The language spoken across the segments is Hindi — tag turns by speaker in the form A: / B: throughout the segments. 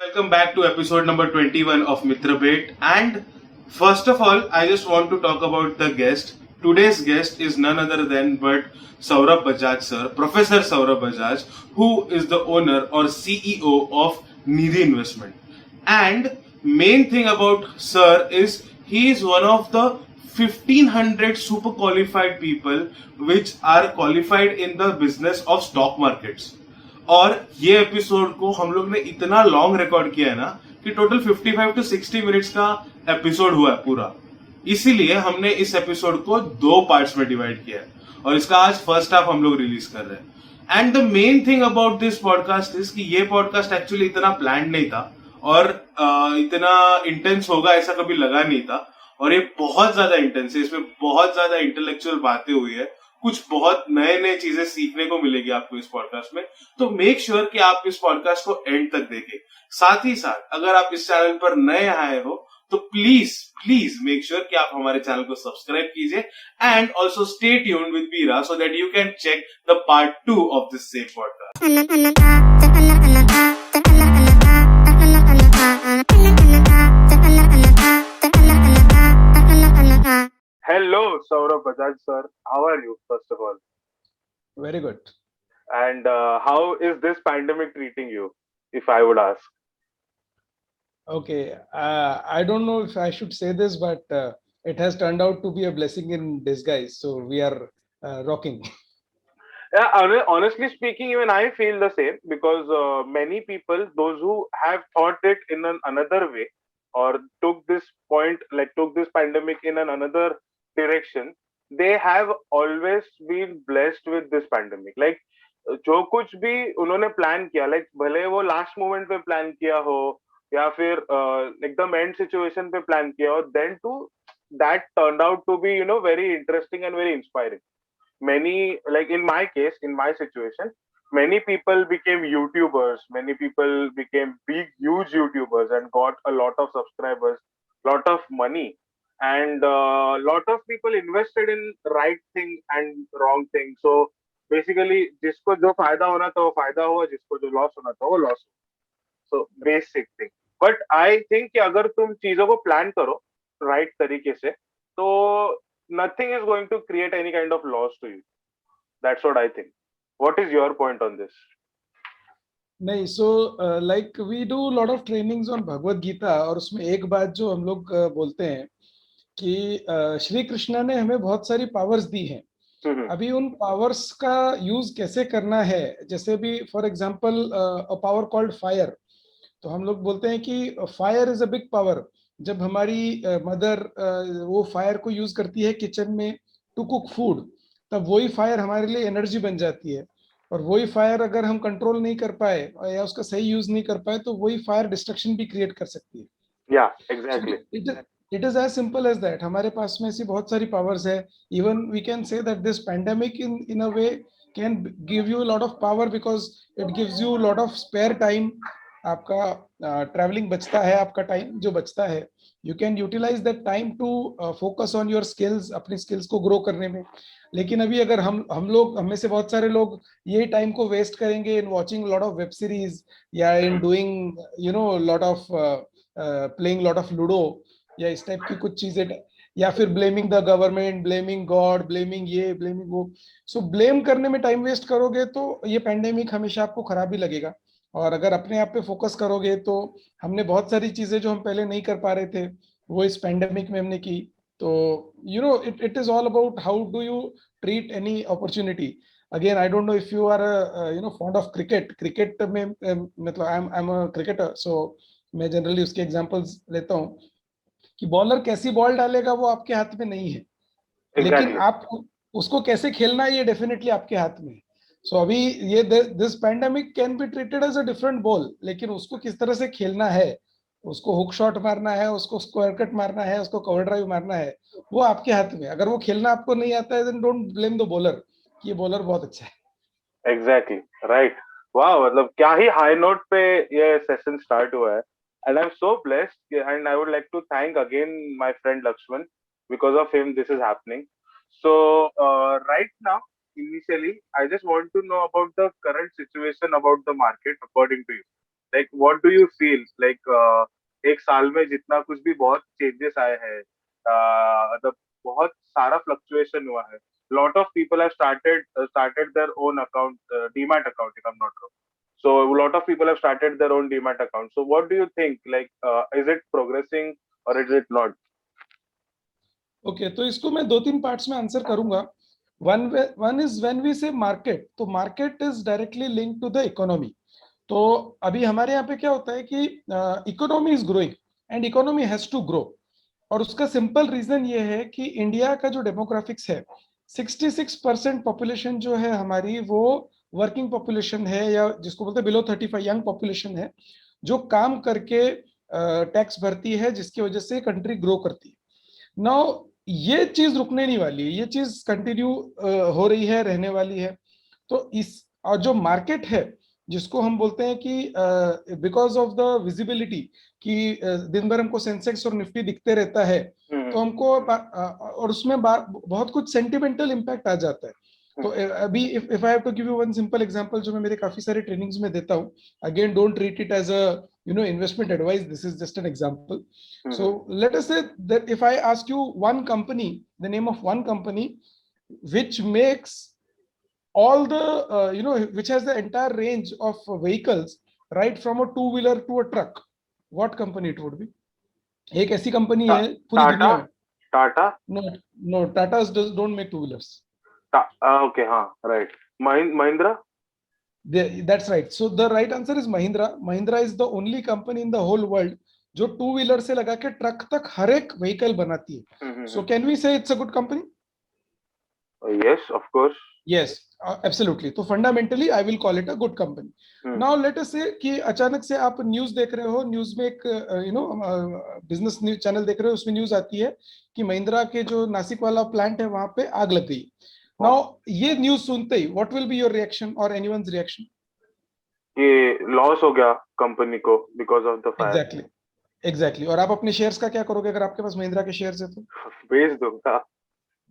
A: Welcome back to episode number 21 of Mitrabait. And first of all, I just want to talk about the guest. Today's guest is none other than but Saurabh Bajaj sir, Professor Saurabh Bajaj, who is the owner or CEO of Nidhi Investment. And main thing about sir is he is one of the 1500 super qualified people which are qualified in the business of stock markets. और ये एपिसोड को हम लोग ने इतना लॉन्ग रिकॉर्ड किया है ना कि टोटल 55 to 60 मिनट्स का एपिसोड हुआ है पूरा। इसीलिए हमने इस एपिसोड को दो पार्ट्स में डिवाइड किया है और इसका आज फर्स्ट हाफ हम लोग रिलीज कर रहे हैं। And the main thing about this podcast is कि ये पॉडकास्ट एक्चुअली इतना प्लान नहीं था और इतना इंटेंस होगा ऐसा कभी लगा नहीं था। और ये बहुत ज्यादा इंटेंस है, इसमें बहुत ज्यादा इंटेलेक्चुअल बातें हुई है, कुछ बहुत नए नए चीजें सीखने को मिलेगी आपको इस पॉडकास्ट में। तो मेक श्योर कि आप इस पॉडकास्ट को एंड तक देखें। साथ ही साथ अगर आप इस चैनल पर नए आए हो तो प्लीज प्लीज मेक श्योर कि आप हमारे चैनल को सब्सक्राइब कीजिए and also stay tuned with Bira so that you can check the part 2 of this same podcast. Hello, Saurabh Bajaj sir. How are you, first of all?
B: Very good.
A: And how is this pandemic treating you, if I would ask?
B: Okay. I don't know if I should say this, but it has turned out to be a blessing in disguise. So we are rocking.
A: Yeah, honestly speaking, even I feel the same because many people, those who have thought it in another way or took this pandemic in another direction, they have always been blessed with this pandemic. Like जो कुछ भी उन्होंने प्लान किया, लाइक भले वो लास्ट मोमेंट पे प्लान किया हो या फिर एकदम एंड सिचुएशन पे प्लान किया हो, then to that turned out to be very interesting and very inspiring. Many, like in my case, in my situation, many people became YouTubers, many people became big huge YouTubers and got a lot of subscribers, lot of money, and lot of people invested in right thing and wrong thing. So basically जिसको जो फायदा होना था वो फायदा हुआ, जिसको जो लॉस होना था वो लॉस हुआ. So basic thing. But I think कि अगर तुम चीजों को प्लान करो राइट तरीके से तो nothing is going to create any kind of loss to you. That's what I think. What is your point on this?
B: नहीं, so like we do a lot of trainings on Bhagavad Gita और उसमें एक बात जो हम लोग बोलते हैं कि श्री कृष्णा ने हमें बहुत सारी पावर्स दी हैं. अभी उन पावर्स का यूज कैसे करना है, जैसे भी for example a power called fire, तो हम लोग बोलते हैं कि fire is a big power. जब हमारी मदर वो फायर को यूज करती है किचन में टू कुक फूड, तब वही फायर हमारे लिए एनर्जी बन जाती है. और वही फायर अगर हम कंट्रोल नहीं कर पाए या उसका सही यूज नहीं कर पाए तो वही फायर डिस्ट्रक्शन भी क्रिएट कर सकती है.
A: Yeah, exactly.
B: It is as simple as that. हमारे पास में ऐसी बहुत सारी पावर्स है. Even we can say that this pandemic in a way can give you lot of power because it gives you lot of spare time. आपका ट्रैवलिंग बचता है, आपका टाइम जो बचता है you can utilise that time to focus on your skills, अपनी स्किल्स को ग्रो करने में. लेकिन अभी अगर हम लोग, हम में से बहुत सारे लोग ये टाइम को वेस्ट करेंगे in watching lot of web series या in doing lot of playing lot of ludo या इस टाइप की कुछ चीजें, या फिर blaming the government, blaming God, blaming ये ब्लेमिंग वो. सो ब्लेम करने में टाइम वेस्ट करोगे तो ये पैंडेमिक हमेशा आपको खराब ही लगेगा. और अगर अपने आप पे फोकस करोगे तो हमने बहुत सारी चीजें जो हम पहले नहीं कर पा रहे थे वो इस पैंडेमिक में हमने की. तो it is all about how do you treat any opportunity. Again I don't know if you are fond of cricket में मतलब आई एम अ क्रिकेटर, सो मैं जनरली उसके एग्जांपल्स लेता हूँ कि बॉलर कैसी बॉल डालेगा वो आपके हाथ में नहीं है. लेकिन आप उसको कैसे खेलना है ये डेफिनेटली आपके हाथ में है. सो अभी ये this pandemic can be treated as a different ball, लेकिन उसको किस तरह से खेलना है, उसको हुक शॉट मारना है, उसको स्क्वायर कट मारना है, उसको कवर ड्राइव मारना है, वो आपके हाथ में. अगर वो खेलना आपको नहीं आता है then don't blame the bowler कि ये बॉलर बहुत अच्छा है.
A: Exactly right. वाह, मतलब क्या ही हाई नोट पे ये सेशन स्टार्ट हुआ है. And I'm so blessed, and I would like to thank again my friend Lakshman. Because of him, this is happening. So right now, initially, I just want to know about the current situation about the market, according to you.
C: Like what do you feel like एक साल में जितना कुछ भी बहुत चेंजेस आए हैं, मतलब बहुत सारा फ्लक्चुएशन हुआ है. Lot of people have started their own account, demat account if I'm not wrong. So a lot of people have started their own demat account. So what do you think, like is it progressing or is it not?
B: Okay, तो इसको मैं दो तीन पार्ट्स में आंसर करूंगा. One is when we say market, तो market is directly link to the economy. तो अभी हमारे यहाँ पे क्या होता है कि economy is growing and economy has to grow. और उसका सिंपल रीजन ये है कि इंडिया का जो डेमोग्राफिक्स है, 66% पॉपुलेशन जो है हमारी, वो वर्किंग पॉपुलेशन है, या जिसको बोलते हैं बिलो 35 यंग पॉपुलेशन है, जो काम करके टैक्स भरती है, जिसकी वजह से कंट्री ग्रो करती है. नाउ ये चीज रुकने नहीं वाली है, ये चीज कंटिन्यू हो रही है, रहने वाली है. तो इस, और जो मार्केट है जिसको हम बोलते हैं कि बिकॉज ऑफ द विजिबिलिटी कि दिन भर हमको सेंसेक्स और निफ्टी दिखते रहता है, तो हमको और उसमें बहुत कुछ सेंटिमेंटल इम्पैक्ट आ जाता है. तो अभी if I have to give you one simple example जो मैं मेरे काफी सारे ट्रेनिंग्स में देता हूँ, again don't treat it as a investment advice, this is just an example. So let us say that if I ask you one company, the name of one company which makes all the which has the entire range of vehicles, right from a two wheeler to a truck, what company it would be? एक ऐसी कंपनी है पूरी दुनिया में.
C: Tata?
B: No, Tata's don't make two wheelers.
C: Okay, हाँ, right. Mahindra?
B: That's right. So the right answer is Mahindra. Mahindra is the only company in the whole world जो टू व्हीलर से लगा के ट्रक तक हर एक व्हीकल बनाती है. So can we say it's a good company?
C: Yes, of course.
B: Yes, absolutely. तो fundamentally I will call it a good company. Now let us से कि अचानक से आप न्यूज देख रहे हो, न्यूज में एक बिजनेस न्यूज चैनल देख रहे हो, उसमें न्यूज आती है कि महिंद्रा के जो नासिक वाला प्लांट है वहां पे आग लग गई. नाउ ये न्यूज सुनते ही what will be your reaction और एनीवन्स रिएक्शन?
C: ये लॉस हो गया कंपनी को because of the fire.
B: Exactly. और आप अपने शेयर्स का क्या करोगे अगर आपके पास महिंद्रा के शेयर्स है? तो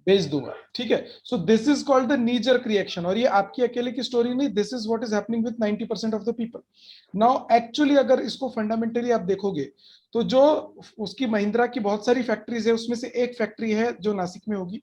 B: बेच दूंगा. ठीक है. So this is called the knee jerk reaction. और ये आपकी अकेले की स्टोरी नहीं, this is what is happening with 90% of the people. Now actually अगर इसको फंडामेंटली आप देखोगे तो जो उसकी महिंद्रा की बहुत सारी फैक्ट्रीज है, उसमें से एक फैक्ट्री है जो नासिक में होगी,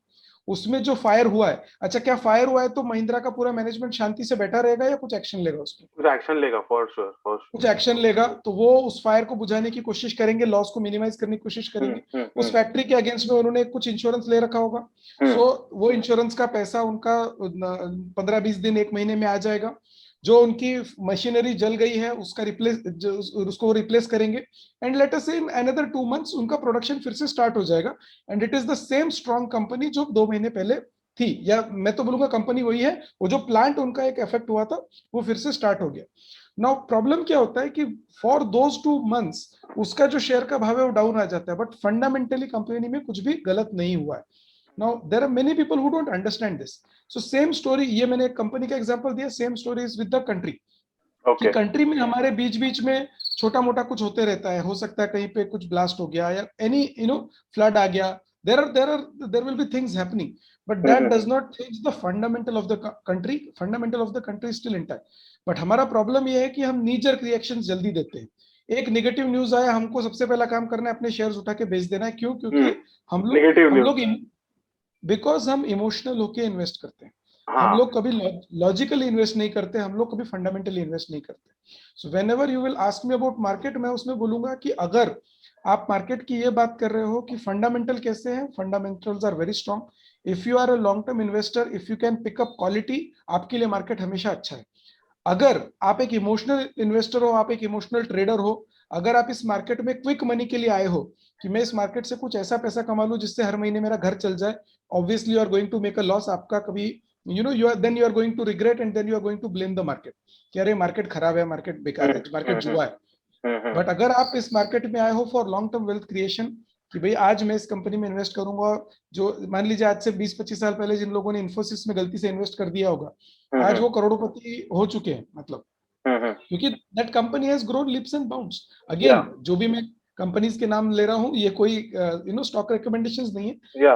B: उसमें जो फायर हुआ है, अच्छा क्या फायर हुआ है तो महिंद्रा का पूरा मैनेजमेंट शांति से बैठा रहेगा या कुछ एक्शन लेगा? उसमें
C: कुछ एक्शन लेगा, फॉर श्योर.
B: कुछ एक्शन लेगा. तो वो उस फायर को बुझाने की कोशिश करेंगे, लॉस को मिनिमाइज करने की कोशिश करेंगे. उस फैक्ट्री के अगेंस्ट में उन्होंने कुछ इंश्योरेंस ले रखा होगा. सो वो इंश्योरेंस का पैसा उनका 15-20 दिन, एक महीने में आ जाएगा. जो उनकी मशीनरी जल गई है उसका उसको रिप्लेस करेंगे. एंड लेट अस से इन अनदर 2 मंथ्स उनका प्रोडक्शन फिर से स्टार्ट हो जाएगा. And it is the same strong company जो 2 महीने पहले थी, या मैं तो बोलूंगा कंपनी वही है. वो जो प्लांट उनका एक इफेक्ट हुआ था वो फिर से स्टार्ट हो गया. नाउ प्रॉब्लम क्या होता है कि फॉर दोज 2 मंथ्स उसका जो शेयर का भाव है वो डाउन आ जाता है, बट फंडामेंटली कंपनी में कुछ भी गलत नहीं हुआ है. Now there are many people who don't understand this. So same story, ये मैंने एक कंपनी का एग्जांपल दिया, same story is with the country. कि कंट्री में हमारे बीच बीच में छोटा मोटा कुछ होते रहता है. हो सकता है कहीं पे कुछ ब्लास्ट हो गया या एनी फ्लड आ गया. there will be things happening, but that does not change the fundamental of the country. Fundamental of the country is still intact. but हमारा प्रॉब्लम ये है कि हम नी जर्क रिएक्शंस जल्दी देते हैं. एक नेगेटिव न्यूज आया, हमको सबसे पहला काम करना है अपने शेयर्स उठा के बेच देना है. क्यों? क्योंकि हम लोग बिकॉज हम इमोशनल होके इन्वेस्ट करते हैं. हम लोग कभी लॉजिकली इन्वेस्ट नहीं करते, हम लोग कभी फंडामेंटली इन्वेस्ट नहीं करते. So whenever you will ask me about market, मैं उसमें बोलूंगा कि अगर आप मार्केट की ये बात कर रहे हो कि फंडामेंटल कैसे हैं, fundamentals are very strong. If you are a long term investor, if you can pick up quality, आपके लिए मार्केट हमेशा अच्छा है. अगर आप एक इमोशनल इन्वेस्टर हो, आप एक इमोशनल ट्रेडर हो, अगर आप इस मार्केट में क्विक मनी के लिए आए हो कि मैं इस मार्केट से कुछ ऐसा पैसा कमा लूं जिससे हर महीने मेरा घर चल जाए, obviously you are going to make a loss. आपका कभी you are going to regret and then you are going to blame the market कि अरे मार्केट खराब है, मार्केट बेकार है, मार्केट जुआ है. बट अगर आप इस मार्केट में आए हो for long term wealth creation, कि भाई आज मैं इस कंपनी में इन्वेस्ट करूंगा, जो मान लीजिए आज से 20-25 साल पहले जिन लोगों ने इन्फोसिस में गलती से इन्वेस्ट कर दिया होगा, आज वो करोड़पति हो चुके हैं. मतलब क्योंकि that company has grown leaps and bounds. Again जो भी मैं कंपनीज के नाम ले रहा हूं, ये कोई स्टॉक रिकमेंडेशंस नहीं है.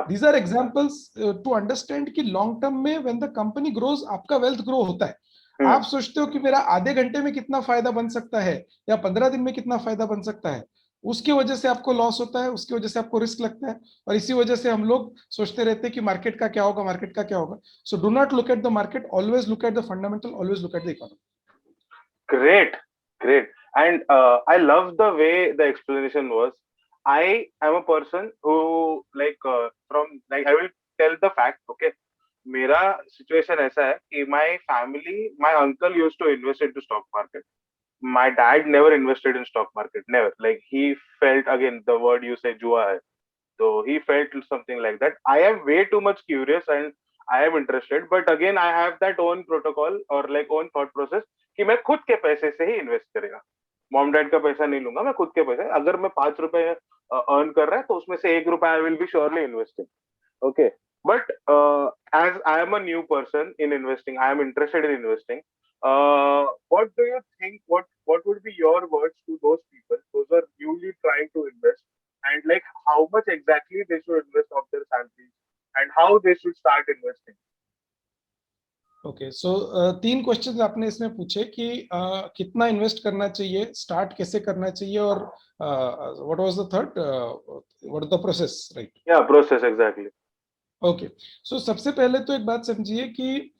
B: These are examples to understand कि लॉन्ग टर्म में व्हेन द कंपनी ग्रोज, आपका वेल्थ ग्रो होता है. आप सोचते हो कि मेरा आधे घंटे में कितना फायदा बन सकता है या 15 दिन में कितना फायदा बन सकता है, उसकी वजह से आपको लॉस होता है, उसकी वजह से आपको रिस्क लगता है, और इसी वजह से हम लोग सोचते रहते हैं कि मार्केट का क्या होगा, मार्केट का क्या होगा. So do not look at the market, always look at the fundamental, always look at the economy.
C: Great, great. And I love the way the explanation was. I am a person who from like I will tell the fact. Okay, मेरा situation ऐसा है कि my family, my uncle used to invest into stock market. My dad never invested in stock market. Never. Like he felt again the word you say जुआ है. So he felt something like that. I am way too much curious and I am interested, but again I have that own protocol or like own thought process कि मैं खुद के पैसे से ही इन्वेस्ट करेगा. मॉम डैड का पैसा नहीं लूंगा, मैं खुद के पैसे. अगर मैं 5 रुपए अर्न कर रहा है तो उसमें से 1 रुपया I will be surely investing. Okay, but as I am a new person in investing, I am interested in investing. What do you think? What would be your words to those people, those who are newly trying to invest, and like how much exactly they should invest of their salaries, and how they should start investing?
B: Okay, so 3 question आपने इसमें पूछे कि कितना इन्वेस्ट करना चाहिए, स्टार्ट कैसे करना चाहिए, और what was the third, what is the process, right?
C: Yeah, process exactly.
B: Okay, so सबसे पहले तो एक बात समझिए कि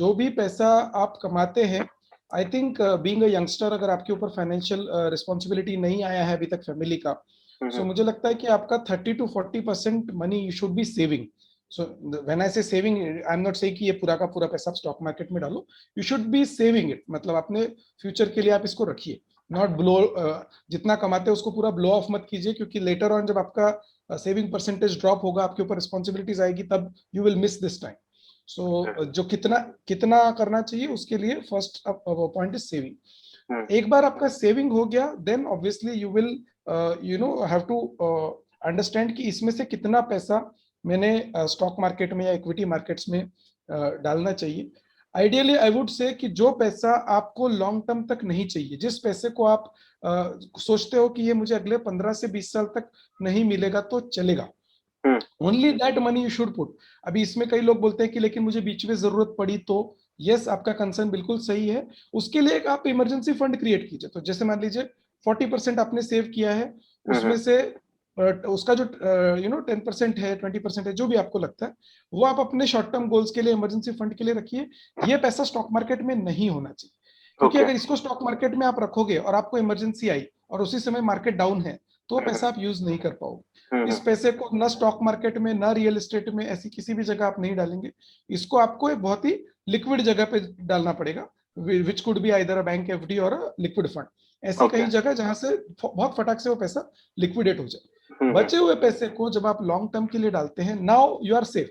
B: जो भी पैसा आप कमाते हैं, I think being a youngster, अगर आपके ऊपर फाइनेंशियल रिस्पॉन्सिबिलिटी नहीं आया है अभी तक फैमिली का, सो मुझे लगता है कि आपका 30 to 40% money you should be saving. So when I say saving, I am not saying कि ये पूरा का पूरा पैसा आप स्टॉक मार्केट में डालो. You should be saving it, मतलब अपने फ्यूचर के लिए आप इसको रखिए. नॉट ब्लो, जितना कमाते हैं उसको पूरा ब्लो ऑफ मत कीजिए, क्योंकि लेटर ऑन जब आपका सेविंग परसेंटेज ड्रॉप होगा, आपके ऊपर रिस्पॉन्सिबिलिटीज आएगी, तब you will miss this time. So जो कितना कितना करना चाहिए उसके लिए फर्स्ट पॉइंट इज सेविंग. एक बार आपका सेविंग हो गया, then obviously you will have to understand कि इसमें से कितना पैसा मैंने स्टॉक मार्केट में या इक्विटी मार्केट्स में डालना चाहिए. आइडियली आई वुड से कि जो पैसा आपको लॉन्ग टर्म तक नहीं चाहिए, जिस पैसे को आप सोचते हो कि ये मुझे अगले 15 से 20 साल तक नहीं मिलेगा तो चलेगा, only that money you should put. अभी इसमें कई लोग बोलते हैं कि लेकिन मुझे बीच में जरूरत पड़ी तो, यस, आपका कंसर्न बिल्कुल सही है. उसके लिए एक आप इमरजेंसी फंड क्रिएट कीजिए. तो जैसे मान लीजिए 40% आपने सेव किया है, उसमें से उसका जो 10% है, 20% है, जो भी आपको लगता है, वो आप अपने शॉर्ट टर्म गोल्स के लिए, इमरजेंसी फंड के लिए रखिए. ये पैसा स्टॉक मार्केट में नहीं होना चाहिए, क्योंकि अगर इसको स्टॉक मार्केट में आप रखोगे और आपको इमरजेंसी आई और उसी समय मार्केट डाउन है, तो पैसा आप यूज नहीं कर पाओगे. इस पैसे को ना स्टॉक मार्केट में, ना रियल एस्टेट में, ऐसी किसी भी जगह आप नहीं डालेंगे. इसको आपको एक बहुत ही लिक्विड जगह पे डालना पड़ेगा, which could be either a bank FD और अ लिक्विड फंड. ऐसी कई जगह जहां से बहुत फटाक से वो पैसा लिक्विडेट हो जाए. बचे हुए पैसे को जब आप लॉन्ग टर्म के लिए डालते हैं, नाउ यू आर सेफ.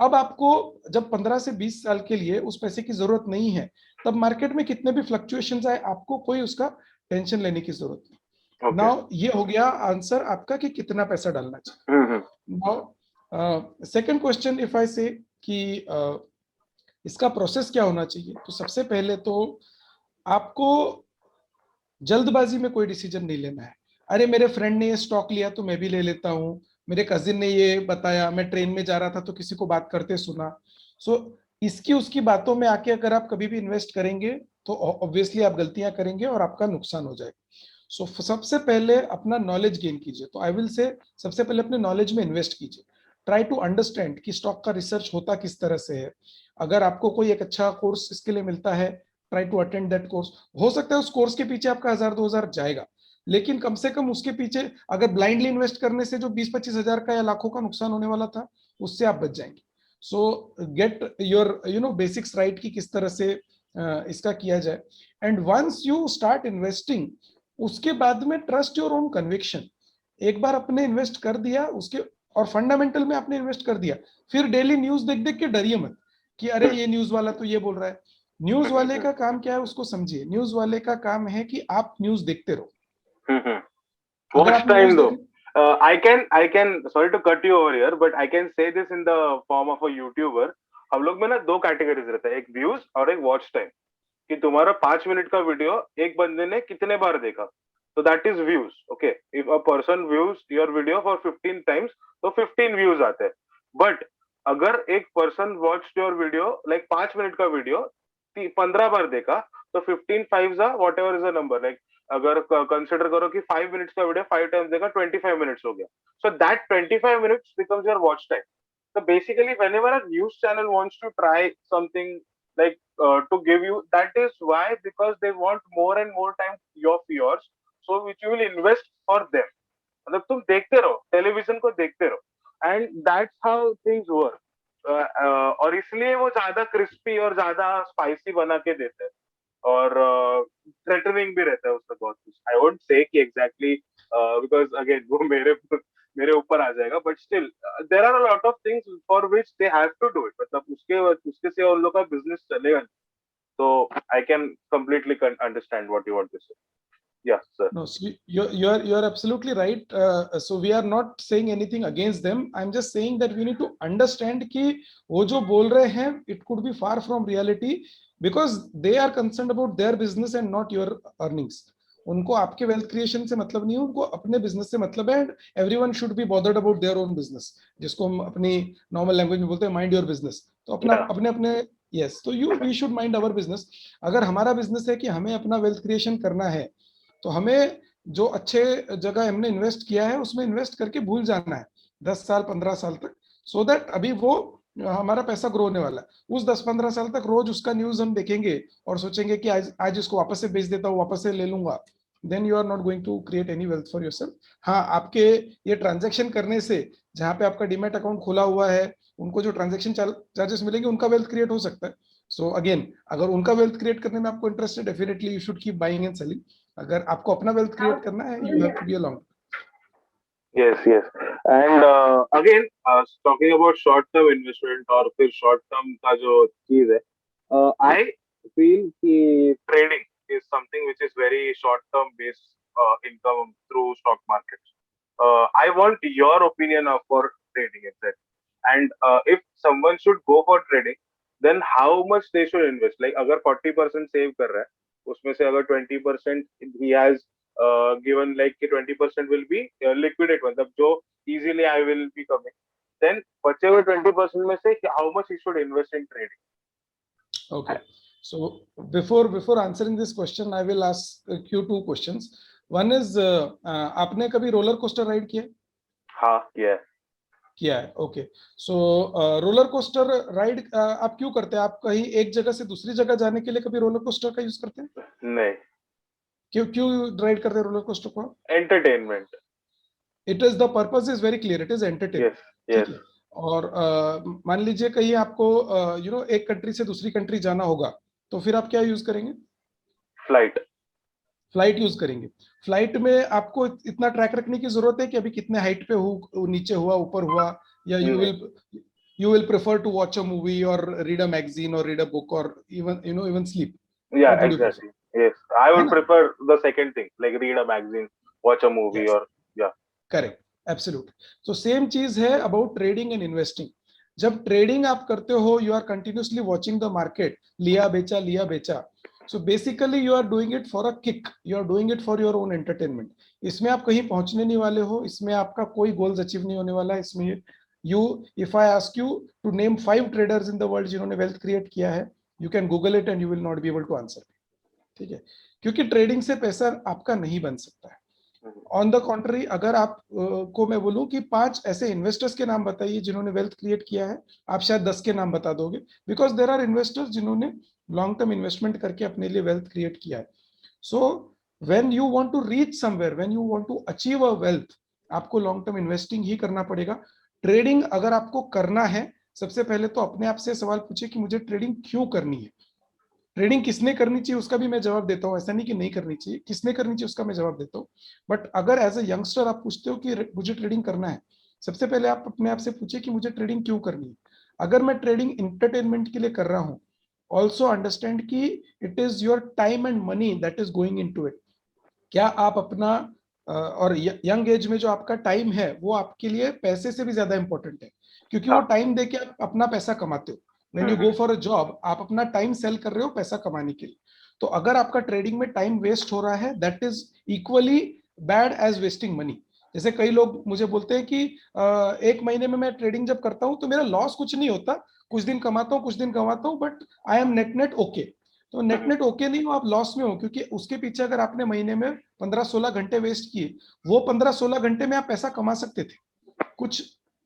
B: अब आपको जब 15 से 20 साल के लिए उस पैसे की जरूरत नहीं है, तब मार्केट में कितने भी फ्लक्चुएशंस आए, आपको कोई उसका टेंशन लेने की जरूरत नहीं. नाउ ये हो गया आंसर आपका कि कितना पैसा डालना चाहिए. Now second question, if I से कि इसका प्रोसेस क्या होना चाहिए, तो सबसे पहले तो आपको जल्दबाजी में कोई डिसीजन नहीं लेना है. अरे मेरे फ्रेंड ने ये स्टॉक लिया तो मैं भी ले लेता हूँ, मेरे कजिन ने ये बताया, मैं ट्रेन में जा रहा था तो किसी को बात करते सुना. सो इसकी उसकी बातों में आके अगर आप कभी भी इन्वेस्ट करेंगे तो ऑब्वियसली आप गलतियां करेंगे और आपका नुकसान हो जाएगा. सो सबसे पहले अपना नॉलेज गेन कीजिए. तो आई विल से सबसे पहले अपने नॉलेज में इन्वेस्ट कीजिए. ट्राई टू अंडरस्टैंड कि स्टॉक का रिसर्च होता किस तरह से है. अगर आपको कोई एक अच्छा कोर्स इसके लिए मिलता है, try to attend that course. हो सकता है उस कोर्स के पीछे आपका 1000-2000 जाएगा, लेकिन कम से कम उसके पीछे अगर ब्लाइंडली इन्वेस्ट करने से जो 20-25 हजार का या लाखों का नुकसान होने वाला था, उससे आप बच जाएंगे. So get your basics right कि किस तरह से इसका किया जाए. And once you start investing, उसके बाद में ट्रस्ट योर ओन कन्विक्शन. एक बार अपने इन्वेस्ट कर दिया उसके, और फंडामेंटल में आपने इन्वेस्ट कर दिया, फिर डेली न्यूज देख देख के डरिए मत कि अरे ये न्यूज वाला तो ये बोल रहा है. न्यूज वाले का काम क्या है उसको समझिए. न्यूज वाले का काम है कि आप न्यूज देखते रहो.
C: Watch time though. I can sorry to cut you over here, but I can say this in the form of a YouTuber. हम लोग में ना 2 कैटेगरीज रहता है, एक व्यूज और एक वॉच टाइम. कि तुम्हारा 5 मिनट का वीडियो एक बंदे ने कितने बार देखा, तो that is views. Okay, if a person views your video for 15 times तो 15 व्यूज आते हैं. बट अगर एक person watch your video like 5 minute का वीडियो 15 बार देखा तो 15 5 what ever is a number, like अगर कंसिडर करो कि 5 मिनट्स का वीडियो 5 टाइम्स देखा, 25 मिनट्स हो गया. So that 25 minutes becomes your watch time. So basically, whenever a news channel wants to try something like to give you, that is why, because they want more and more time of yours, so which you will invest for them. मतलब तुम देखते रहो, टेलीविजन को देखते रहो, and that's how things work. और इसलिए वो ज्यादा क्रिस्पी और ज्यादा स्पाइसी बना के देते हैं, और थ्रेटनिंग भी रहता है उसका बहुत कुछ. आई वोंट से कि एग्जैक्टली, बिकॉज अगेन वो मेरे ऊपर आ जाएगा, but still there are a lot of things for which they have to do it. मतलब उसके से उन लोग का बिजनेस चलेगा नहीं. तो I can completely understand what you want to say. Yes, sir.
B: No, so you're absolutely right. So we are not saying anything against them. I'm just saying that we need to understand कि वो जो बोल रहे हैं, it could be far from reality, because they are concerned about their business and not your earnings. उनको आपके वेल्थ क्रिएशन से मतलब नहीं है, उनको अपने बिजनेस से मतलब है. And everyone should be bothered about their own business, जिसको हम अपनी नॉर्मल लैंग्वेज में बोलते हैं माइंड योर बिजनेस. तो अपना अपने अपने यस, तो we should mind our business. अगर हमारा बिजनेस है कि हमें अपना वेल्थ क्रिएशन करना है, तो हमें जो अच्छे जगह हमने इन्वेस्ट किया है उसमें इन्वेस्ट करके भूल जाना है 10 साल 15 साल तक, सो दैट अभी वो हमारा पैसा ग्रो होने वाला है. उस 10-15 साल तक रोज उसका न्यूज हम देखेंगे और सोचेंगे कि आज इसको वापस से बेच देता हूँ, वापस से ले लूंगा, then you are not going to create any wealth for yourself. हाँ, आपके ये ट्रांजेक्शन करने से, जहाँ पे आपका डीमैट अकाउंट खुला हुआ है, उनको जो ट्रांजेक्शन चार्जेस मिलेंगे, उनका वेल्थ क्रिएट हो सकता है. सो अगेन, अगर उनका वेल्थ क्रिएट करने में आपको इंटरेस्ट है, definitely you should keep buying and selling. अगर आपको अपना वेल्थ क्रिएट करना है, you have to be along.
C: Yes, yes. And again, talking about short term investment और फिर short term का जो चीज है, I feel कि trading is something which is very short term based income through stock markets. I want your opinion for trading exactly. And if someone should go for trading, then how much they should invest? Like अगर 40% save कर रहा है, उसमें से अगर 20% he has given, like 20% will be liquidate, मतलब जो easily I will be coming, then बचे हुए 20% में से how much he should invest in trading?
B: Okay, so before answering this question, I will ask you two questions. One is, आपने कभी रोलर कोस्टर राइड किया?
C: हाँ,
B: किया है. ओके, सो रोलर कोस्टर राइड आप क्यों करते हैं? आप कहीं एक जगह से दूसरी जगह जाने के लिए कभी रोलर कोस्टर का यूज करते हैं?
C: नहीं.
B: क्यों राइड करते हैं रोलर कोस्टर को?
C: Entertainment.
B: It is the purpose is very clear, it is entertainment.
C: Yes, yes.
B: और मान लीजिए कहीं आपको एक कंट्री से दूसरी कंट्री जाना होगा, तो फिर आप क्या यूज करेंगे? फ्लाइट यूज करेंगे. फ्लाइट में आपको इतना ट्रैक रखने की जरूरत है कि अभी कितने हाइट पे नीचे हुआ, ऊपर हुआ, या you will prefer to watch a movie or read a magazine or read a book or even sleep?
C: Yeah, exactly. Yes, I would prefer the second thing, like read a magazine, watch a movie. Yes. Or
B: correct, absolutely. So same चीज है about trading and investing. जब ट्रेडिंग आप करते हो, you are continuously watching the market, लिया बेचा. So basically you are doing it for a kick, you are doing it for your own entertainment. इसमें आप कहीं पहुंचने नहीं वाले हो, इसमें आपका कोई गोल्स अचीव नहीं होने वाला है. इसमें if I ask you to name 5 traders in the world जिन्होंने वेल्थ क्रिएट किया है, you can google it and you will not be able to answer. ठीक है, क्योंकि ट्रेडिंग से पैसा आपका नहीं बन सकता है. ऑन द कॉन्ट्री, अगर आप को मैं बोलूं कि 5 ऐसे इन्वेस्टर्स के नाम बताइए जिन्होंने वेल्थ क्रिएट किया है, आप शायद 10 के नाम बता दोगे, बिकॉज देयर आर इन्वेस्टर्स जिन्होंने लॉन्ग टर्म इन्वेस्टमेंट करके अपने लिए वेल्थ क्रिएट किया है. So when you want to reach somewhere, when you want to achieve a wealth, आपको लॉन्ग टर्म इन्वेस्टिंग ही करना पड़ेगा. ट्रेडिंग अगर आपको करना है, सबसे पहले तो अपने आप से सवाल पूछिए कि मुझे ट्रेडिंग क्यों करनी है. ट्रेडिंग किसने करनी चाहिए उसका भी मैं जवाब देता हूँ, ऐसा नहीं कि नहीं करनी चाहिए, किसने करनी चाहिए उसका मैं जवाब देता हूँ. बट अगर एज अ यंगस्टर आप पूछते हो कि मुझे ट्रेडिंग करना है, सबसे पहले आप अपने आप से पूछिए कि मुझे ट्रेडिंग क्यों करनी है. अगर मैं ट्रेडिंग इंटरटेनमेंट के लिए कर रहा हूँ, ऑल्सो अंडरस्टैंड कि it is your time and money that is going into it. क्या आप अपना और यंग एज में जो आपका टाइम है वो आपके लिए पैसे से भी ज्यादा इंपॉर्टेंट है, क्योंकि वो टाइम देके आप अपना पैसा कमाते हो. When you go for a job, आप अपना टाइम सेल कर रहे हो पैसा कमाने के लिए. तो अगर आपका ट्रेडिंग में टाइम वेस्ट हो रहा है, that is equally bad as wasting money. जैसे कई लोग मुझे बोलते हैं कि 1 महीने में मैं ट्रेडिंग जब करता हूं तो मेरा लॉस कुछ नहीं होता, कुछ दिन कमाता हूं कुछ दिन गंवाता हूं, but I M net okay. तो नेट नेट ओके नहीं हो, आप लॉस में हो, क्योंकि उसके पीछे अगर आपने महीने में 15-16 घंटे वेस्ट किए, वो 15-16 घंटे में आप पैसा कमा सकते थे, कुछ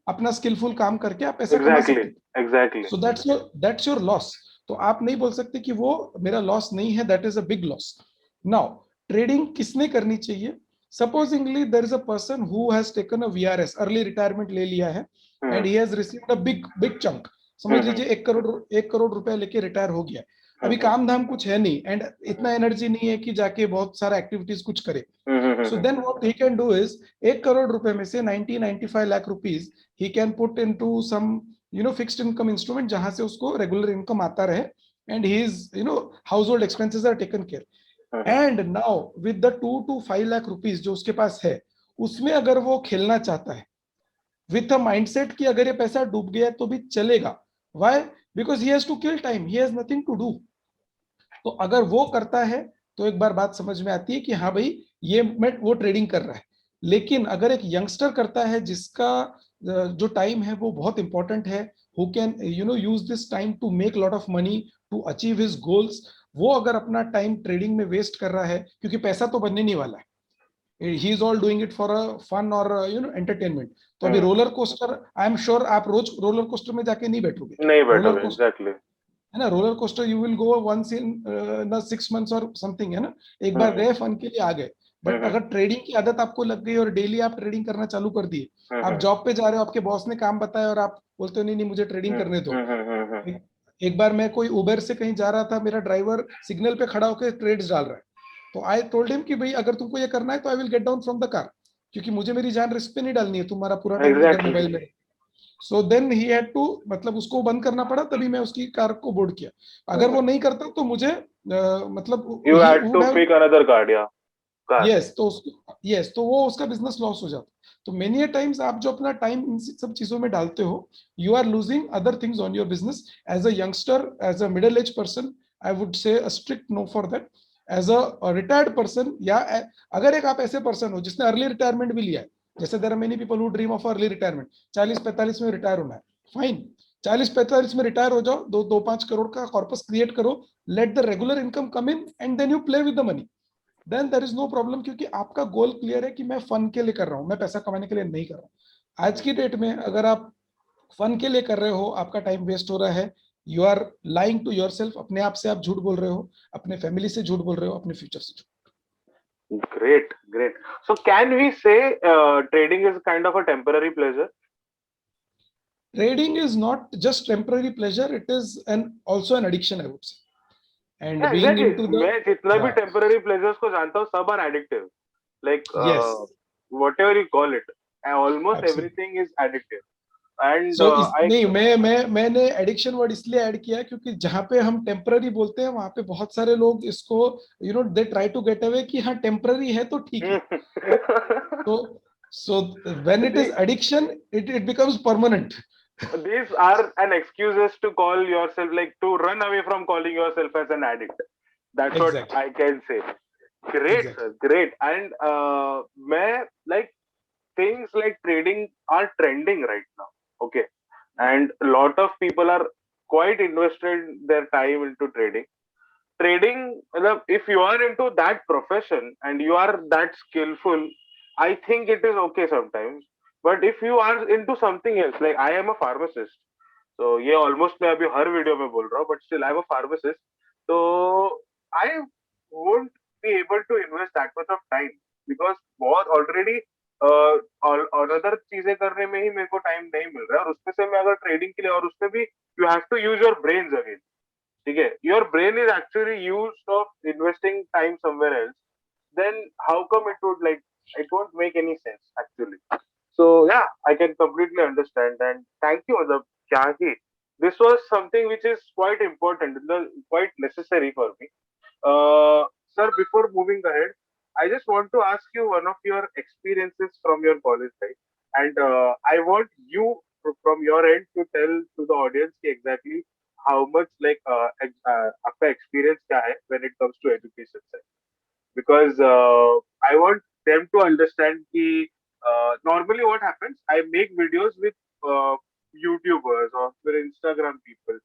B: अपना स्किलफुल काम करके आप पैसा कमा
C: एग्जैक्टली,
B: सकते थे।
C: Exactly.
B: So that's your loss. तो आप नहीं बोल सकते कि वो मेरा लॉस नहीं है, that is a big loss. Now trading किसने करनी चाहिए? Supposingly there is a person who has taken a VRS, early retirement ले लिया है, and he has received a big big chunk, समझ लीजिए 1 करोड़ रुपए लेके रिटायर हो गया। अभी काम धाम कुछ है नहीं, एंड इतना एनर्जी नहीं है कि जाके बहुत सारा एक्टिविटीज कुछ करे। So then what he can do is 1 crore रुपए में से 90-95 lakh rupees he can put into some fixed income instrument, जहां से उसको रेगुलर इनकम आता रहे, and his household expenses are taken care. And now with the 2 to 5 lakh rupees जो उसके पास है, उसमें अगर वो खेलना चाहता है विथ अ माइंडसेट कि अगर ये पैसा डूब गया तो भी चलेगा, why? Because he has to kill time, he has nothing to do. तो अगर वो करता है तो एक बार बात समझ में आती है कि हाँ भाई ये मैं वो ट्रेडिंग कर रहा है। लेकिन अगर एक यंगस्टर करता है जिसका जो टाइम है वो बहुत इंपॉर्टेंट है, who can use this time to make lot of money, to achieve his goals, वो अगर अपना टाइम ट्रेडिंग में वेस्ट कर रहा है, क्योंकि पैसा तो बनने नहीं वाला है, he is all doing it for a fun और एंटरटेनमेंट। तो अभी roller coaster, I am sure आप रोज रोलर कोस्टर में जाके नहीं बैठोगे।
C: नहीं
B: रोलर
C: बैठोगे,
B: कोस्टर
C: एग्जैक्टली।
B: है ना, roller coaster you will go once in ना 6 मंथ्स और समथिंग, है ना, एक बार गए फन के लिए आ गए। बट अगर ट्रेडिंग की आदत आपको लग गई और डेली आप ट्रेडिंग करना चालू कर दिए, आप जॉब पे जा रहे हो, आपके बॉस ने काम बताया और आप बोलते हो नहीं नहीं मुझे ट्रेडिंग करने दो। एक बार मैं कोई उबर से कहीं जा रहा था, मेरा ड्राइवर सिग्नल पे खड़ा होकर ट्रेड्स डाल रहा है, तो आई टोल्ड हिम कि भाई अगर तुमको ये करना है तो I will get down from the car, क्योंकि मुझे मेरी जान रिस्क पे नहीं डालनी है, तुम्हारा पूरा टाइम इधर मोबाइल में। So then he had to, मतलब उसको बंद करना पड़ा, तभी मैं उसकी कार को बोर्ड किया। अगर वो नहीं करता तो मुझे मतलब
C: you
B: he
C: had
B: would
C: to
B: have,
C: pick another card, या कार।
B: यस तो वो उसका बिजनेस लॉस हो जाता। तो मेनी टाइम्स आप जो अपना टाइम इन सब चीजों में डालते हो, you are losing other things on your business. As a youngster, as a middle age person, I would say a strict no for that. As a retired person, या अगर एक आप ऐसे पर्सन हो जिसने अर्ली रिटायरमेंट भी लिया है, जैसे there are many people who dream of early retirement, 40-45 में रिटायर होना है, फाइन, 40-45 में रिटायर हो जाओ, 2-5 करोड़ का कॉर्पस क्रिएट करो, let the regular income come in, and then you play with the money, then there is no problem, क्योंकि आपका गोल क्लियर है कि मैं फन के लिए कर रहा हूं, मैं पैसा कमाने के लिए नहीं कर रहा हूं। आज की डेट में अगर आप फन के लिए कर रहे हो, आपका टाइम वेस्ट हो रहा है, you are lying to yourself, अपने आप से आप झूठ बोल रहे हो, अपने फैमिली से झूठ बोल रहे हो, अपने फ्यूचर से झूठ।
C: Great, great. So can we say trading is kind of a temporary pleasure?
B: Trading is not just temporary pleasure, it is an also an addiction, I would say. And
C: Yeah,
B: being
C: exactly.
B: into the,
C: मैं जितना भी
B: yeah,
C: temporary pleasures को जानता हूँ, सब are addictive. Like
B: yes,
C: whatever you call it, almost
B: absolutely.
C: everything is addictive. And
B: सो इस
C: I
B: नहीं, मैंने एडिक्शन वर्ड इसलिए ऐड किया क्योंकि जहां पे हम टेम्पररी बोलते हैं वहां पे बहुत सारे लोग इसको they try to get away कि हाँ टेम्पररी है तो ठीक है। तो so when it is
C: the,
B: addiction, it becomes permanent.
C: these are an excuses to call yourself, like to run away from calling yourself as an addict. That's what
B: exactly,
C: I can say. Great,
B: exactly,
C: sir, great. And मैं like things like trading are trending right now. Okay, and a lot of people are quite invested their time into trading. Trading, मतलब, if you are into that profession and you are that skillful, I think it is okay sometimes. But if you are into something else, like I am a pharmacist, so ये almost मैं अभी हर वीडियो में बोल रहा हूँ, but still I am a pharmacist, so I won't be able to invest that much of time because बहुत already और अदर चीजें करने में ही मेरे को टाइम नहीं मिल रहा है, और उसमें से मैं अगर ट्रेडिंग के लिए, और उसमें भी you have to use your brains again, ठीक है, your brain is actually used of investing time somewhere else, then how come it would, like, it won't make any sense actually. So yeah, I can completely understand, and thank you, Adab, Kyahi. This was something which is quite important, quite necessary for me. Sir, before moving ahead, I just want to ask you one of your experiences from your college life, and I want you from your end to tell to the audience exactly how much, like, आपका experience क्या है when it comes to education side, because I want them to understand कि normally what happens, I make videos with YouTubers or with Instagram people.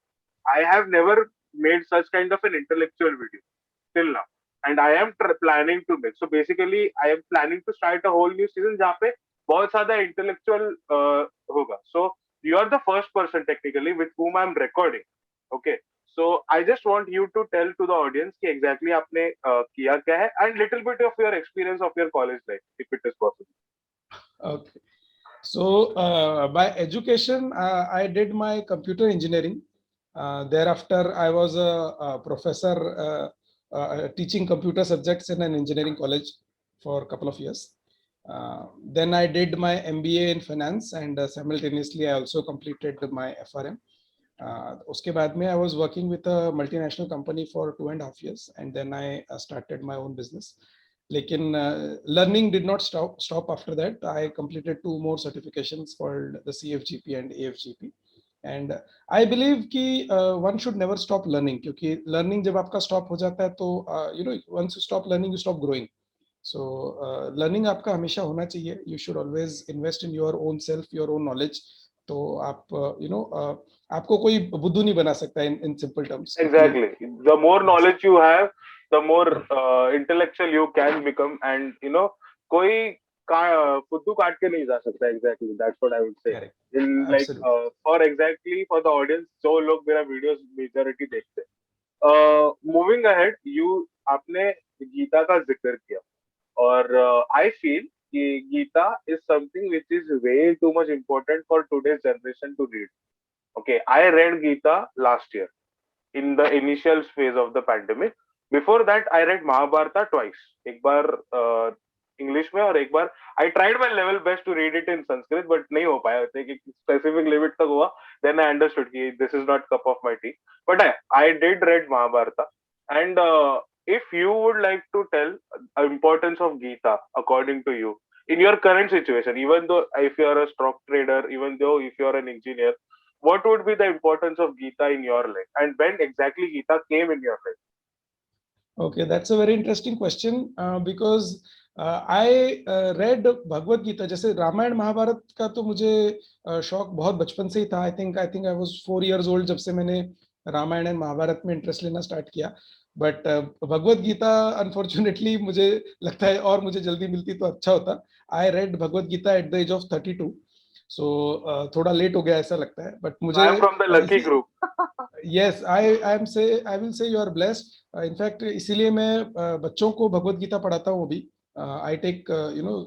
C: I have never made such kind of an intellectual video till now, and I am planning to make. So basically, I am planning to start a whole new season जहाँ पे बहुत ज़्यादा intellectual होगा. So you are the first person technically with whom I am recording. Okay. So I just want you to tell to the audience कि exactly आपने किया क्या है, and little bit of your experience of your college life, if it is possible.
B: Okay. So by education, I did my computer engineering. Thereafter, I was a professor teaching computer subjects in an engineering college for a couple of years. Then I did my MBA in finance, and simultaneously I also completed my FRM. उसके बाद में I was working with a multinational company for 2.5 years, and then I started my own business. लेकिन learning did not stop after that. I completed 2 more certifications called the CFGP and AFGP. And I believe कि one should never stop learning, क्योंकि learning जब आपका stop हो जाता है तो you know, once you stop learning, you stop growing. So learning आपका हमेशा होना चाहिए. You should always invest in your own self, your own knowledge. तो आप you know आपको कोई बुद्धू नहीं बना सकता in simple terms.
C: Exactly. The more knowledge you have, the more intellectual you can become, and you know कोई फुद्दू काट के नहीं जा सकता. Exactly, that's what I would say.
B: Correct.
C: In like for the audience जो लोग मेरा videos majority देखते हैं. Moving ahead, आपने गीता का जिक्र किया, और I feel कि Gita is something which is way too much important for today's generation to read. Okay, I read Gita last year in the initial phase of the pandemic. Before that, I read Mahabharata twice. एक बार English में, और एक बार I tried my level best to read it in Sanskrit, but नहीं हो पाया. एक specific limit तक हुआ. Then I understood कि this is not cup of my tea. But I did read Mahabharata, and if you would like to tell the importance of Gita according to you in your current situation, even though if you are a stock trader, even though if you are an engineer, what would be the importance of Gita in your life, and when exactly Gita came in your life?
B: Okay, that's a very interesting question because I read Bhagavad Gita. जैसे रामायण महाभारत का तो मुझे शौक बहुत बचपन से ही था. I think I was 4 years old जब से मैंने रामायण एंड महाभारत में इंटरेस्ट लेना स्टार्ट किया. बट भगवत गीता अनफॉर्चुनेटली मुझे लगता है और मुझे जल्दी मिलती तो अच्छा होता. I read Bhagavad Gita at the age of 32. So थोड़ा लेट हो गया ऐसा लगता है. बट मुझे
C: I am from the lucky group.
B: Yes I will say you are blessed. In fact इसीलिए मैं बच्चों को भगवत गीता पढ़ाता हूँ अभी. I take you know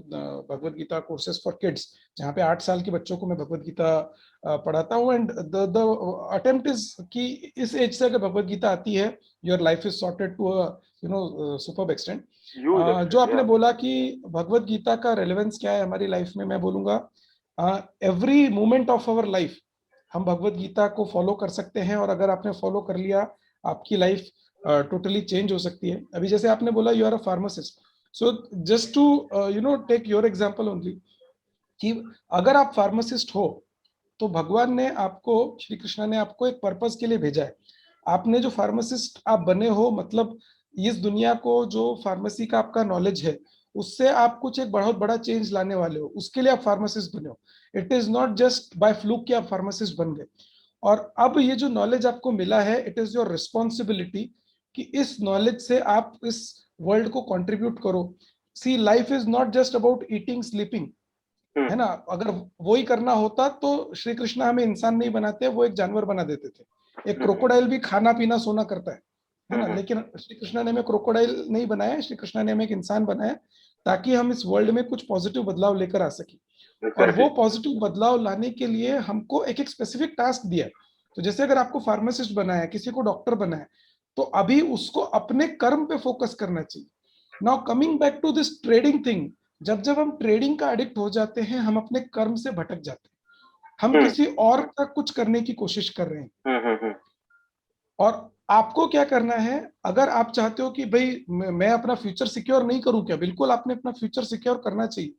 B: Bhagavad Gita courses for kids, जहाँ पे 8 साल के बच्चों को मैं भगवत गीता पढ़ाता हूँ. एंड द अटेम्प्ट इज कि इस एज से अगर भगवत गीता आती है, your life is sorted to you know superb extent. जो आपने बोला कि भगवत गीता का रेलेवेंस क्या है हमारी लाइफ में, मैं बोलूंगा every moment of our life हम भगवत गीता को फॉलो कर सकते हैं, और अगर आपने फॉलो कर लिया आपकी लाइफ टोटली चेंज हो सकती है. अभी जैसे आपने बोला you are a pharmacist, so just to you know take your example only कि अगर आप फार्मासिस्ट हो तो भगवान ने आपको, श्री कृष्ण ने आपको एक पर्पस के लिए भेजा है. आपने जो फार्मासिस्ट आप बने हो, मतलब इस दुनिया को जो फार्मेसी का आपका नॉलेज है उससे आप कुछ एक बहुत बड़ा चेंज लाने वाले हो, उसके लिए आप फार्मासिस्ट बने हो. It is not just by fluke कि आप फार्मासिस्ट बन गए. और अब ये जो नॉलेज आपको मिला है, इट इज योर रिस्पॉन्सिबिलिटी कि इस नॉलेज से आप इस वर्ल्ड को कंट्रीब्यूट करो. See life is not just about eating sleeping, है ना. अगर वो ही करना होता तो श्री कृष्ण हमें इंसान नहीं बनाते, वो एक जानवर बना देते थे. एक क्रोकोडाइल भी खाना पीना सोना करता है ना. लेकिन श्री कृष्ण ने हमें क्रोकोडाइल नहीं बनाया, श्री कृष्ण ने हमें एक इंसान बनाया ताकि हम इस वर्ल्ड में कुछ पॉजिटिव बदलाव लेकर आ सके. और वो पॉजिटिव बदलाव लाने के लिए हमको एक एक स्पेसिफिक टास्क दिया. तो जैसे अगर आपको फार्मासिस्ट बना है, किसी को डॉक्टर बना है, तो अभी उसको अपने कर्म पे फोकस करना चाहिए. Now coming back to this trading thing, जब हम ट्रेडिंग का एडिक्ट हो जाते हैं, हम अपने कर्म से भटक जाते हैं, हम किसी और का कुछ करने की कोशिश कर रहे हैं. और आपको क्या करना है, अगर आप चाहते हो कि भाई मैं अपना फ्यूचर सिक्योर नहीं करूं क्या, बिल्कुल आपने अपना फ्यूचर सिक्योर करना चाहिए.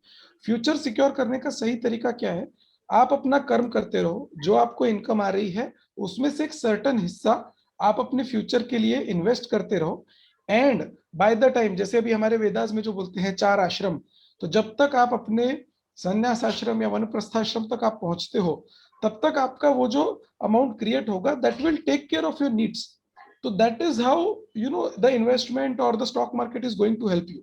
B: फ्यूचर सिक्योर करने का सही तरीका क्या है, आप अपना कर्म करते रहो. जो आपको इनकम आ रही है उसमें से एक सर्टेन हिस्सा आप अपने फ्यूचर के लिए इन्वेस्ट करते रहो. एंड बाय द टाइम, जैसे अभी हमारे वेदास में जो बोलते हैं 4 आश्रम, तो जब तक आप अपने संन्यास आश्रम या वनप्रस्थाश्रम तक आप पहुंचते हो, तब तक आपका वो जो अमाउंट क्रिएट होगा that will take care of your needs. तो that is how the investment और the stock market is going to help you.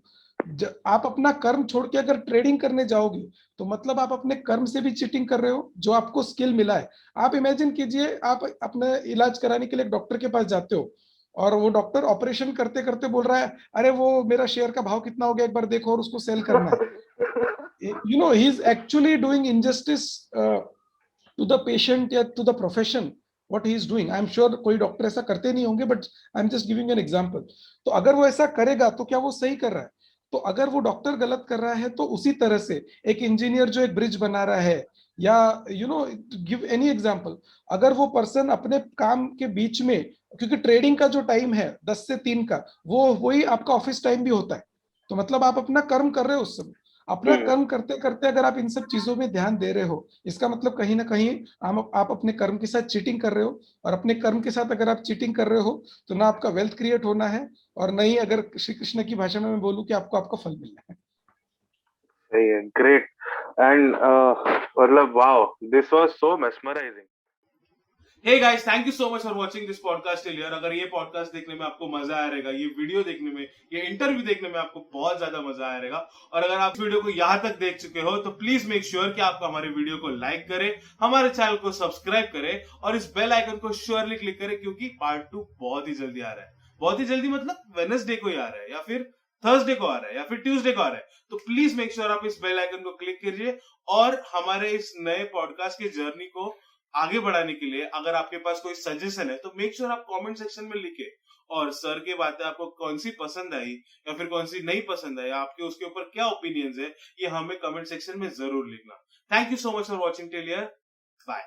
B: आप अपना कर्म छोड़ के अगर ट्रेडिंग करने जाओगे तो मतलब आप अपने कर्म से भी चीटिंग कर रहे हो. जो आपको स्किल मिला है, आप इमेजिन कीजिए, आप अपने इलाज कराने के लिए एक डॉक्टर के पास जाते हो और वो डॉक्टर ऑपरेशन करते करते बोल रहा है, अरे वो मेरा शेयर का भाव कितना हो गया एक बार देखो, और उसको सेल करना है. He is actually doing injustice to the patient या to the profession. What he is doing, I am sure कोई डॉक्टर ऐसा करते नहीं होंगे, but I am just giving an example. तो अगर वो ऐसा करेगा तो क्या वो सही कर रहा है? तो अगर वो डॉक्टर गलत कर रहा है तो उसी तरह से एक इंजीनियर जो एक ब्रिज बना रहा है, या गिव एनी एग्जांपल, अगर वो पर्सन अपने काम के बीच में, क्योंकि ट्रेडिंग का जो टाइम है 10 से 3 का, वो वही आपका ऑफिस टाइम भी होता है. तो मतलब आप अपना कर्म कर रहे हो उस समय. अपना कर्म करते करते अगर आप इन सब चीजों में ध्यान दे रहे हो, इसका मतलब कहीं ना कहीं आप अपने कर्म के साथ चीटिंग कर रहे हो. और अपने कर्म के साथ अगर आप चीटिंग कर रहे हो तो ना आपका वेल्थ क्रिएट होना है, और नहीं, अगर श्री कृष्ण की भाषा में मैं बोलूं, कि आपको आपका फल मिलना है.
C: सही है, ग्रेट. एंड मतलब wow, this was so mesmerising.
A: Hey guys, thank you so much for watching this podcast till here. अगर ये podcast देखने में आपको मजा आया रहेगा, ये वीडियो देखने में, ये इंटरव्यू देखने में आपको बहुत ज्यादा मजा आया रहेगा, और अगर आप वीडियो को यहाँ तक देख चुके हो तो प्लीज मेक श्योर कि आप हमारे वीडियो को लाइक करें, हमारे चैनल को सब्सक्राइब करें और इस बेल आइकन को श्योरली क्लिक करें, क्योंकि पार्ट 2 बहुत ही जल्दी आ रहा है. बहुत ही जल्दी मतलब वेडनेसडे को ही आ रहा है, या फिर थर्सडे को आ रहा है, या फिर ट्यूसडे को आ रहा है. तो प्लीज मेक श्योर आप इस बेल आइकन को क्लिक कीजिए, और हमारे इस नए पॉडकास्ट की जर्नी को आगे बढ़ाने के लिए अगर आपके पास कोई सजेशन है तो मेक श्योर आप कमेंट सेक्शन में लिखे. और सर की बातें आपको कौन सी पसंद आई या फिर कौन सी नहीं पसंद आई, आपके उसके ऊपर क्या ओपिनियंस है, ये हमें कमेंट सेक्शन में जरूर लिखना. Thank you so much for watching till here. Bye.